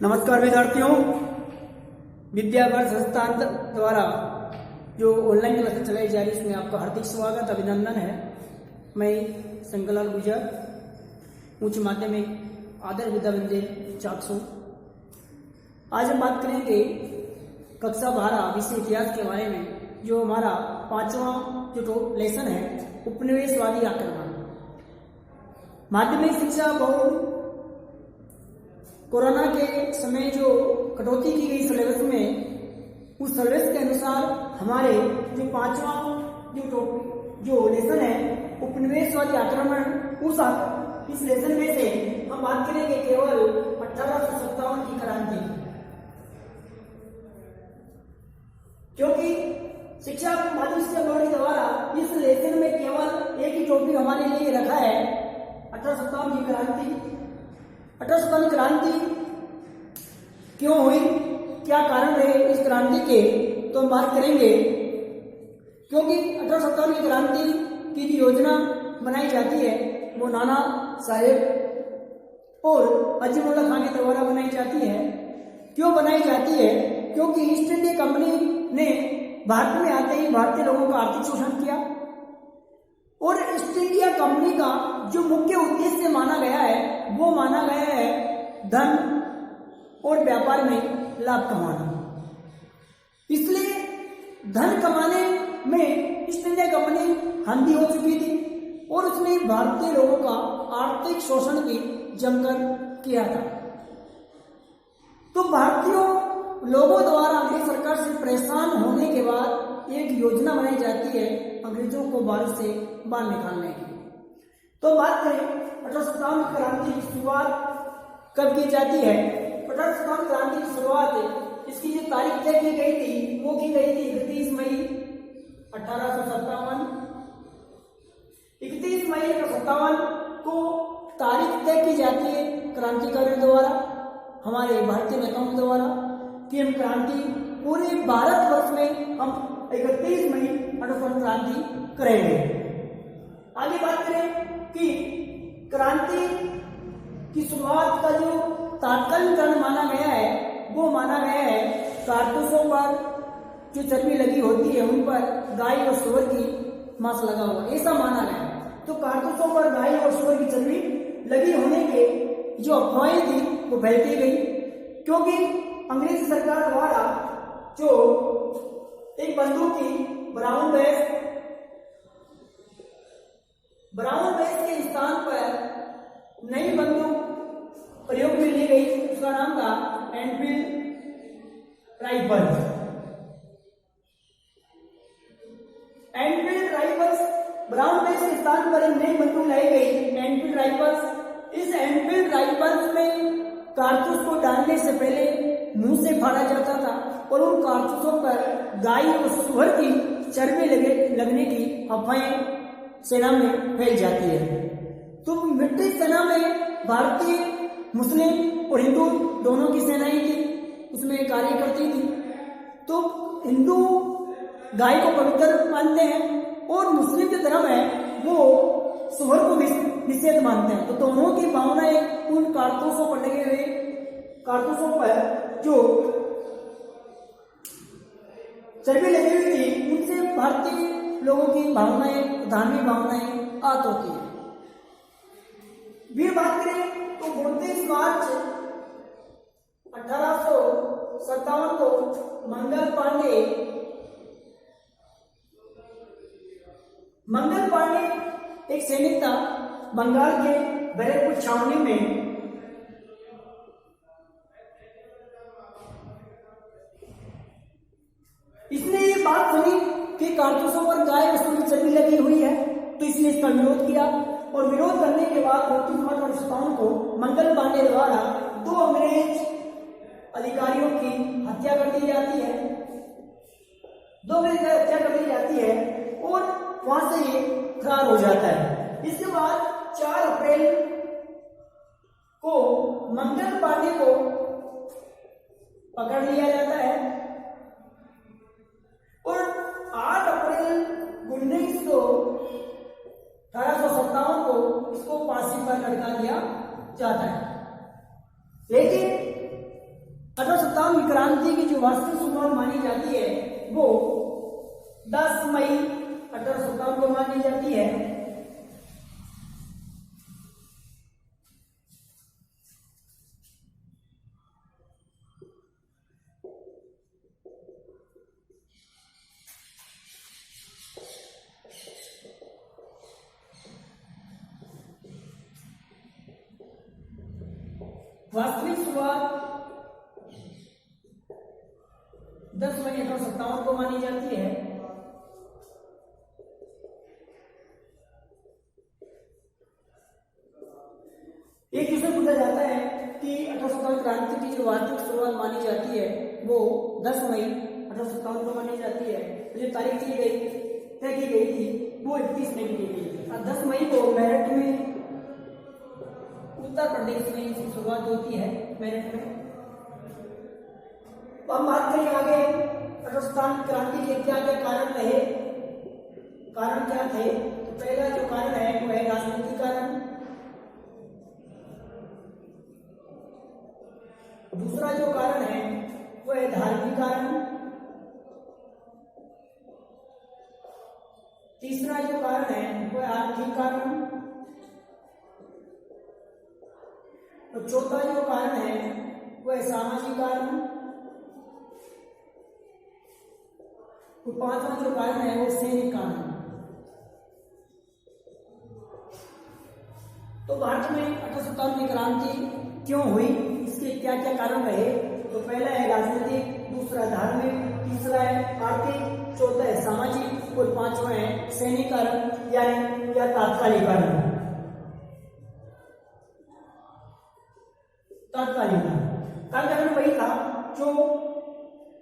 नमस्कार विद्यार्थियों, विद्यावर्ष संस्थान द्वारा जो ऑनलाइन क्लासेस चलाई जा रही है उसमें आपका हार्दिक स्वागत अभिनंदन है। मैं शंकरलाल गुर्जर, उच्च माध्यमिक आदर्श विद्या मंदिर चाकसू। आज हम बात करेंगे कक्षा 12 विषय इतिहास के बारे में। जो हमारा 5वां जो लेसन है उपनिवेशवादी आक्रमण। माध्यमिक शिक्षा बोर्ड कोरोना के समय जो कटौती की गई सिलेबस में, उस सिलेबस के अनुसार हमारे जो 5वां जो लेसन है उपनिवेशवादी आक्रमण, इस लेसन में से हम बात करेंगे केवल 1857 की क्रांति। क्योंकि शिक्षा माध्यमिक शिक्षा बोर्ड द्वारा इस लेसन में केवल एक ही टॉपिक हमारे लिए रखा है, 1857 की क्रांति। 1857 क्रांति क्यों हुई, क्या कारण रहे इस क्रांति के, तो हम बात करेंगे। क्योंकि 1857 की क्रांति की जो योजना बनाई जाती है वो नाना साहेब और अजीमुल्ला खान के द्वारा बनाई जाती है। क्यों बनाई जाती है? क्योंकि ईस्ट इंडिया कंपनी ने भारत में आते ही भारतीय लोगों का आर्थिक शोषण किया और ईस्ट इंडिया कंपनी का जो मुख्य उद्देश्य माना गया है वो माना गया है धन और व्यापार में लाभ कमाना। इसलिए धन कमाने में ईस्ट इंडिया कंपनी हंदी हो चुकी थी और उसने भारतीय लोगों का आर्थिक शोषण भी जमकर किया था। तो भारतीयों लोगों द्वारा अंग्रेज सरकार से परेशान होने के बाद एक योजना बनाई जाती है अंग्रेजों को भारत से बाहर निकालने की। तो बात करें 1857 क्रांति की शुरुआत कब की जाती है? 1857 क्रांति की शुरुआत, इसकी जो तारीख तय की गई थी वो की गई थी 31 मई 1857। 31 मई 1857 को तारीख तय की जाती है क्रांतिकारियों द्वारा, हमारे भारतीय नेताओं द्वारा, कि हम क्रांति पूरे भारतवर्ष में हम 31 मई 1857 क्रांति करेंगे। आगे बात करें कि क्रांति की शुरुआत का जो तात्कालिक कारण माना गया है वो माना गया है कारतूसों पर जो चर्बी लगी होती है उन पर गाय और सूअर की मांस लगा हुआ, ऐसा माना गया। तो कारतूसों पर गाय और सूअर की चर्बी लगी होने के जो अफवाहें थी वो फैलती गई। क्योंकि अंग्रेज सरकार द्वारा जो एक बंदूक थी ब्राउन बेस के स्थान पर नई बंदूक प्रयोग में ली गई, उसका नाम था Enfield rifles. Enfield rifles brown base के स्थान पर एक नई बंदूक लाई गई, एनफील्ड राइफल्स। इस एनफील्ड राइफल्स में कारतूस को डालने से पहले मुंह से फाड़ा जाता था और उन कारतूसों पर गाय और सूअर की चर्बी लगने की अफवाहें सेना में फैल जाती है। तो ब्रिटिश सेना में भारतीय, मुस्लिम और हिंदू दोनों की सेनाएं थी, उसमें कार्य करती थी। तो हिंदू गाय को पवित्र मानते हैं और मुस्लिम जो धर्म है वो सूअर को निषेध मानते हैं। तो दोनों की भावनाएं उन कारतूसों पर लगे हुए कारतूसों पर जो चर्बी लगी हुई थी उनसे भारतीय लोगों की भावनाएं, धार्मिक भावनाएं आहत होती है। फिर बात करें तो 29 मार्च 1857 को मंगल पांडे एक सैनिक था, बंगाल के बैरकपुर छावनी में इसने ये बात सुनी कि कारतूसों पर गाय और सूअर की चर्बी लगी हुई है, तो इसने इसका विरोध किया और विरोध करने के बाद 29 मार्च 1857 को मंगल पांडे द्वारा 2 अंग्रेज अधिकारियों की हत्या कर दी जाती है। 2 अंग्रेज की हत्या कर दी जाती है और वहां से ये फरार हो जाता है। इसके बाद 4 अप्रैल को मंगल पांडे को पकड़ लिया जाता है और 8 अप्रैल 1857 को इसको फांसी पर लटका दिया जाता है। लेकिन 1857 की क्रांति की जो वास्तविक शुरुआत मानी जाती है वो 10 मई 1857 को मानी जाती है। वास्तविक शुरुआत 10 मई 1857 को मानी जाती है। एक क्वेश्चन पूछा जाता है कि 1857 क्रांति की जो वास्तविक शुरुआत मानी जाती है वो 10 मई 1857 को मानी जाती है। तो जो तारीख तय की गई थी वो 31 मई की गई थी और 10 मई को मेरठ में, उत्तर प्रदेश में इसकी शुरुआत होती है, मेरठ में। तो हम बात करें आगे 1857 क्रांति के क्या क्या कारण रहे, कारण क्या थे। तो पहला जो कारण है वो है राजनीतिक कारण, दूसरा जो कारण है वो है धार्मिक कारण, तीसरा जो कारण है वो है आर्थिक कारण, और चौथा जो कारण है वो है सामाजिक कारण, और पांचवा जो कारण है वो सैनिक कारण। तो भारत में 1857 की क्रांति क्यों हुई, इसके क्या क्या कारण रहे। तो पहला है राजनीतिक, दूसरा धार्मिक, तीसरा है आर्थिक, चौथा है सामाजिक और पांचवा है सैनिक कारण यानी या तात्कालिक कारण। तात्कालिक कारण वही था जो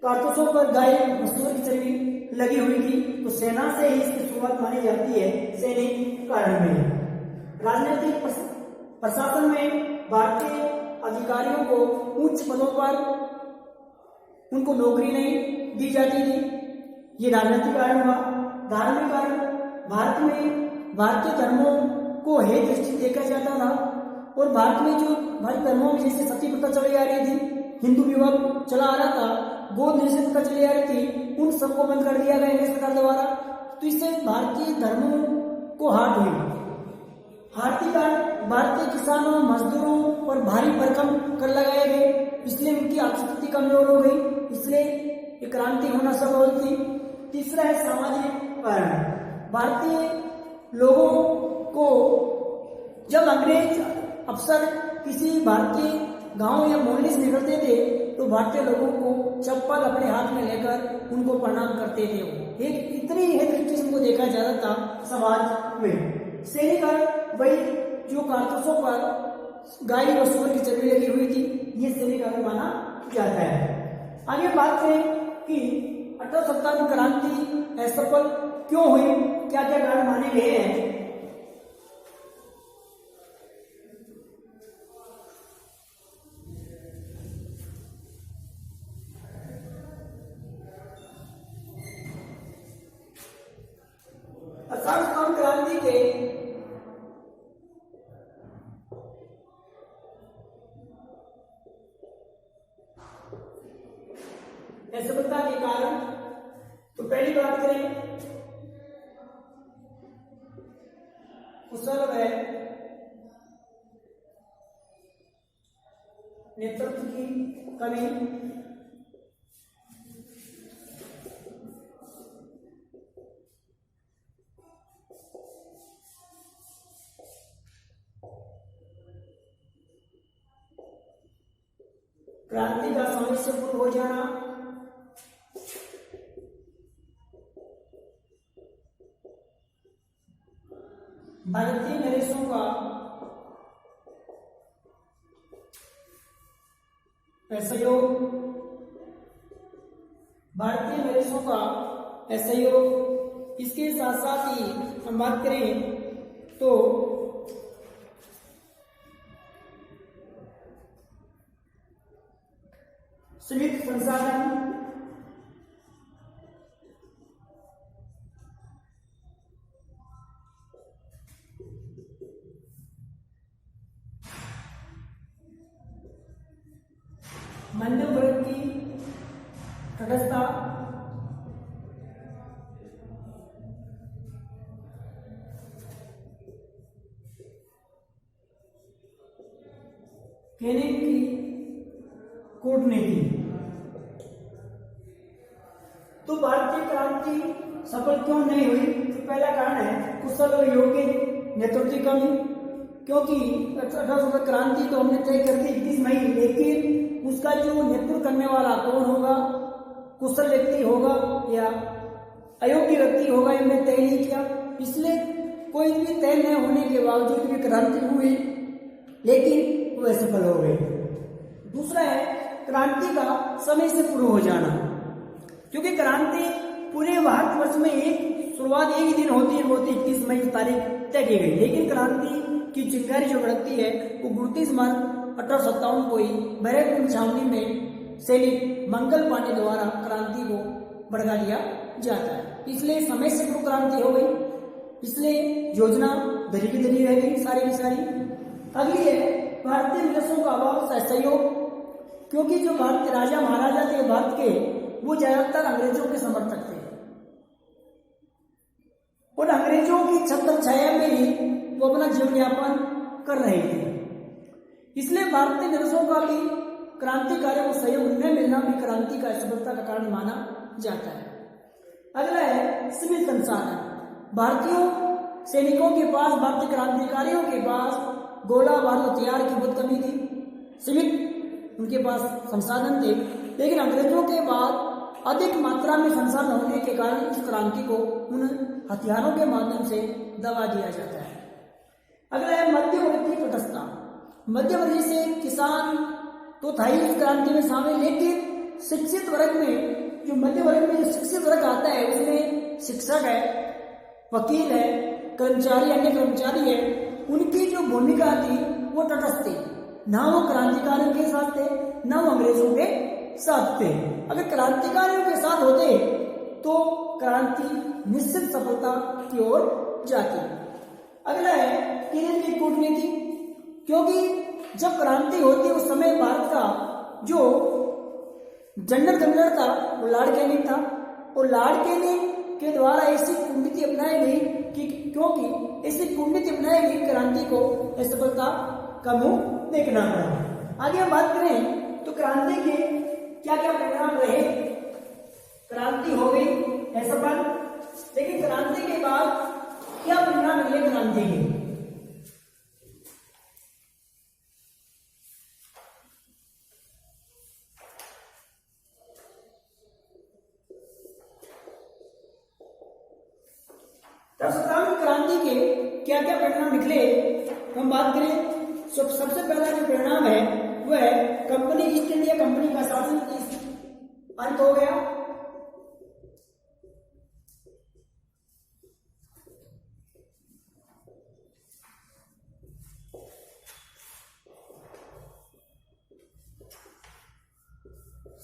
कारतूसों पर गाय मसूर की चर्बी लगी हुई थी, तो सेना से ही इसकी शुरुआत मानी जाती है सैनिक कारण में। राजनीतिक प्रशासन में भारतीय अधिकारियों को उच्च पदों पर उनको नौकरी नहीं दी जाती थी, ये राजनीतिक कारण हुआ। धार्मिक कारण, भारत में भारतीय धर्मों को हेय दृष्टि देखा जाता था और भारत में जो भारतीय धर्मों में जैसे सती प्रथा चली आ रही थी, हिंदू विवाह चला आ रहा था, गोद निषेध प्रथा चली आ रही थी, उन सबको बंद कर दिया गया इंग्लिश सरकार द्वारा। तो इससे भारतीय धर्मों को हार्ट हुई। आर्थिक कारण, भारतीय किसानों, मजदूरों पर भारी भरकम कर लगाए गए, इसलिए उनकी आर्थिक स्थिति कमजोर हो गई, इसलिए ये क्रांति होना संभव थी। तीसरा है सामाजिक कारण, भारतीय लोगों को जब अंग्रेज अफसर किसी भारतीय गांव या मोहल्ले से निकलते थे तो भारतीय लोगों को चप्पल अपने हाथ में लेकर उनको प्रणाम करते थे। एक इतनी है दृष्टि से उनको देखा जाता था समाज में। सैनिक कारण वही जो कारतूसों पर गाय और सूअर की चर्बी लगी हुई थी, ये सैनिक कारण माना जाता है। आगे बात करें कि 1857 क्रांति असफल क्यों हुई, क्या क्या कारण माने गए हैं। असफल क्रांति के असफलता के कारण, तो पहली बात करें कुशल व नेतृत्व की कमी, क्रांति का समय से पूर्ण हो जाना, भारतीय नरेशों का असहयोग, भारतीय नरेशों का असहयोग। इसके साथ साथ ही हम बात करें तो सीमित संसाधन, मध्यम वर्ग की तटस्थता, केनिंग की कूटनीति। तो भारतीय क्रांति सफल क्यों नहीं हुई? तो पहला कारण है कुशल और योग्य नेतृत्व की कमी, क्योंकि 1800 क्रांति तो हमने तय कर दी 31 मई, लेकिन उसका जो नेतृत्व करने वाला कौन होगा, कुशल व्यक्ति होगा या अयोग्य व्यक्ति होगा, ये हमने तय नहीं किया। इसलिए कोई भी तय न होने के बावजूद भी क्रांति हुई, लेकिन वह सफल हो गई। दूसरा है क्रांति का समय से पूर्व हो जाना, क्योंकि क्रांति पूरे भारतवर्ष में एक शुरुआत एक ही दिन होती है, वो 31 मई तारीख तय की गई, लेकिन क्रांति की चिंगारी जो भड़कती है वो 29 मार्च 1857 को ही बैरकपुर छावनी में सैनिक मंगल पांडे द्वारा क्रांति को भड़का दिया जाता है। इसलिए समय से पूर्व क्रांति हो गई, इसलिए योजना धरी की धरी रह गई सारी की सारी। अगली है भारतीय विदेशों का अभाव सहयोग, क्योंकि जो भारतीय राजा महाराजा थे भारत के, वो ज्यादातर अंग्रेजों के समर्थक थे और अंग्रेजों की छत्र छाया में ही वो अपना जीवन यापन कर रहे थे। इसलिए भारतीय विदेशों का भी क्रांतिकारियों को सहयोग न मिलना भी क्रांति का असफलता का कारण माना जाता है। अगला है सीमित संसाधन। भारतीयों सैनिकों के पास, भारतीय क्रांतिकारियों के पास गोला बारूद हथियार की बहुत कमी थी, सीमित उनके पास संसाधन थे, लेकिन अंग्रेजों के बाद अधिक मात्रा में संसाधन होने के कारण इस क्रांति को उन हथियारों के माध्यम से दबा दिया जाता है। अगला है मध्यवर्ग की तटस्थता। मध्यवर्ग से किसान तो था ही इस क्रांति में शामिल, लेकिन शिक्षित वर्ग में, जो मध्य वर्ग में जो शिक्षित वर्ग आता है उसमें शिक्षक है, वकील है, कर्मचारी, अन्य कर्मचारी है, उनकी जो भूमिका थी वो तटस्थ थी, ना वो क्रांतिकारियों के साथ थे ना वो अंग्रेजों के साथ थे। अगर क्रांतिकारियों के साथ होते तो क्रांति निश्चित सफलता की ओर जाती। अगला है केनिंग की कूटनीति, क्योंकि जब क्रांति होती उस समय भारत का जो जनरल कमांडर था वो लॉर्ड कैनिंग था, और लॉर्ड कैनिंग के द्वारा ऐसी कूटनीति अपनाई गई कि क्योंकि ऐसी कूटनीति अपनाई गई क्रांति को असफलता का मुंह देखना पड़ा। आगे हम बात करें तो क्रांति के क्या क्या परिणाम रहे। क्रांति हो गई असफल, लेकिन क्रांति के बाद क्या परिणाम मिले क्रांति के? तब सत्तावन क्रांति के क्या क्या परिणाम निकले हम बात करें। सबसे पहला जो परिणाम है वह है कंपनी ईस्ट इंडिया कंपनी का शासन अंत हो गया।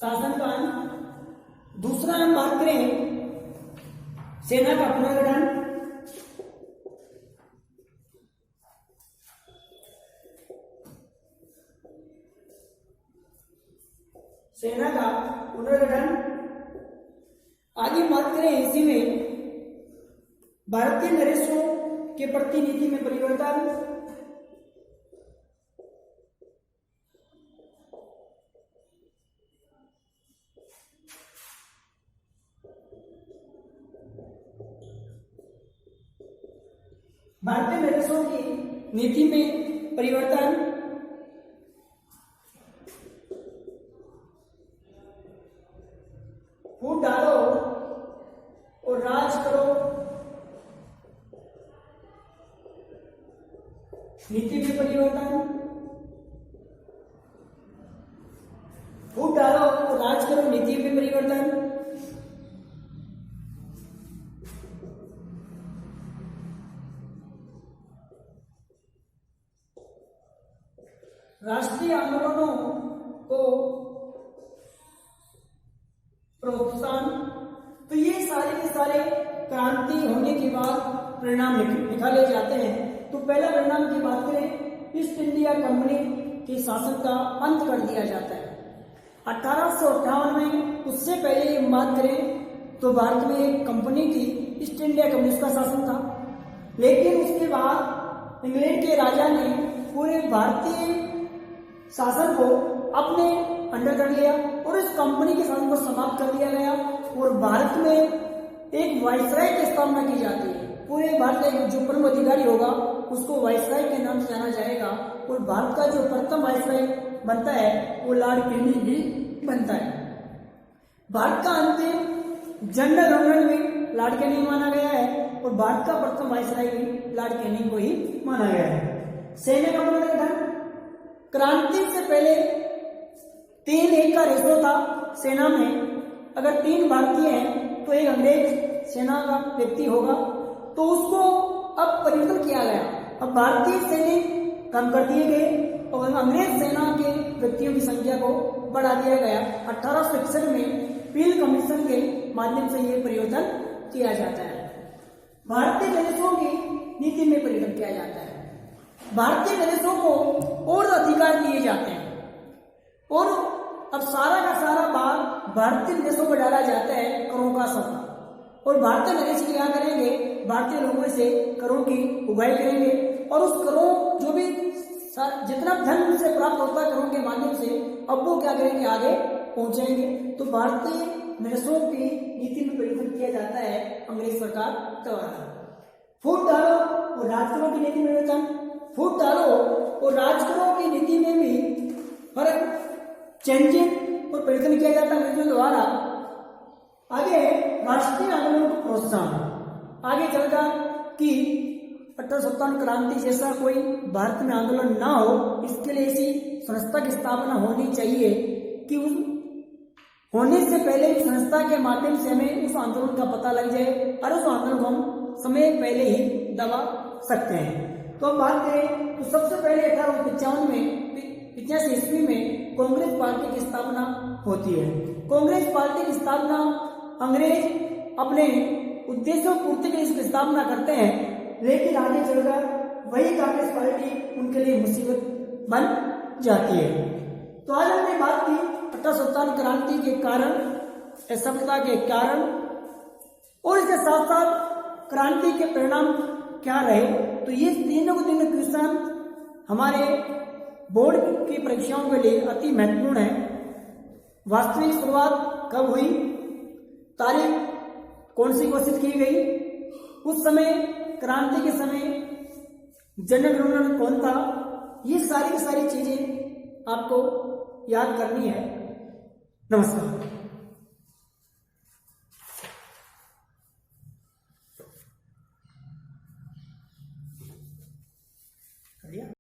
शासन का अंत। दूसरा हम बात करें सेना का पुनर्गठन। सेना का पुनर्गठन। आगे बात करें इसी में भारतीय नरेशों के प्रति नीति में परिवर्तन। भारतीय नरेशों की नीति में परिवर्तन। फूट डालो और राज करो नीति में परिवर्तन। फूट डालो और राज करो नीति में परिवर्तन। राष्ट्रीय आंदोलनों को प्रोत्साहन। तो ये सारे के सारे क्रांति होने के बाद परिणाम निकाले जाते हैं। तो पहला परिणाम की बात करें, ईस्ट इंडिया कंपनी के शासन का अंत कर दिया जाता है। 1858 में, उससे पहले बात करें तो भारत में एक कंपनी थी, ईस्ट इंडिया कंपनी का शासन था। लेकिन उसके बाद इंग्लैंड के राजा ने पूरे भारतीय शासन को अपने अंडर कर लिया और इस कंपनी के शासन को समाप्त कर दिया गया और भारत में एक वाइसराय की स्थापना की जाती है। पूरे भारत का जो प्रमुख अधिकारी होगा उसको वाइसराय के नाम से जाना जाएगा और भारत का जो प्रथम वाइसराय बनता है वो लॉर्ड कैनिंग भी बनता है। भारत का अंतिम जनरल जनरल भी लॉर्ड कैनिंग माना गया है और भारत का प्रथम वाइसराय भी लॉर्ड कैनिंग को ही माना गया है। सैन्य का पुनर्गठन, क्रांति से पहले 3-1 का रेशो था सेना में। अगर 3 भारतीय हैं तो एक अंग्रेज सेना का व्यक्ति होगा, तो उसको अब परिवर्तन किया गया। अब भारतीय सैनिक कम कर दिए गए और अंग्रेज सेना के व्यक्तियों की संख्या को बढ़ा दिया गया। 1861 में पील कमीशन के माध्यम से यह परिवर्तन किया जाता है। भारतीय प्रदेशों की नीति में परिवर्तन किया जाता है। भारतीय प्रदेशों को और अधिकार दिए जाते हैं और अब सारा का सारा भार भारतीय प्रदेशों को डाला जाता है करों का सौदा। और भारतीय प्रदेश क्या करेंगे, भारतीय लोगों से करों की उगाई करेंगे और उस करों जो भी जितना धन उनसे प्राप्त होता है करों के माध्यम से, अब वो क्या करेंगे, आगे पहुंचेंगे। तो भारतीय नरेशों की नीति में परिवर्तन किया जाता है अंग्रेज सरकार द्वारा। फूटदारों और राजकरों की नीति में परिवर्तन, फूटदारों और राजकरों की नीति में भी फर्क, चेंजिंग और परिवर्तन किया जाता है अंग्रेजों द्वारा। आगे राष्ट्रीय आंदोलन को प्रोत्साहन, आगे चलकर कि 1857 क्रांति जैसा कोई भारत में आंदोलन ना हो, इसके लिए ऐसी संस्था की स्थापना होनी चाहिए कि उस होने से पहले उस संस्था के माध्यम से हमें उस आंदोलन का पता लग जाए और उस आंदोलन को हम समय पहले ही दबा सकते हैं। तो हम बात करें तो सबसे पहले 1855 ईस्वी में कांग्रेस पार्टी की स्थापना होती है। कांग्रेस पार्टी की स्थापना अंग्रेज अपने उद्देश्यों पूर्ति के लिए इसकी स्थापना करते हैं, लेकिन आगे चलकर वही कांग्रेस पार्टी उनके लिए मुसीबत बन जाती है। तो आज हमने बात की 1857 क्रांति के कारण, असफलता के कारण और इसके साथ साथ क्रांति के परिणाम क्या रहे। तो ये तीनों क्वेश्चन हमारे बोर्ड की परीक्षाओं के लिए अति महत्वपूर्ण है। वास्तविक शुरुआत कब हुई, तारीख कौन सी घोषित की गई, उस समय क्रांति के समय जनरल गवर्नर कौन था, ये सारी की सारी चीजें आपको याद करनी है। नमस्कार।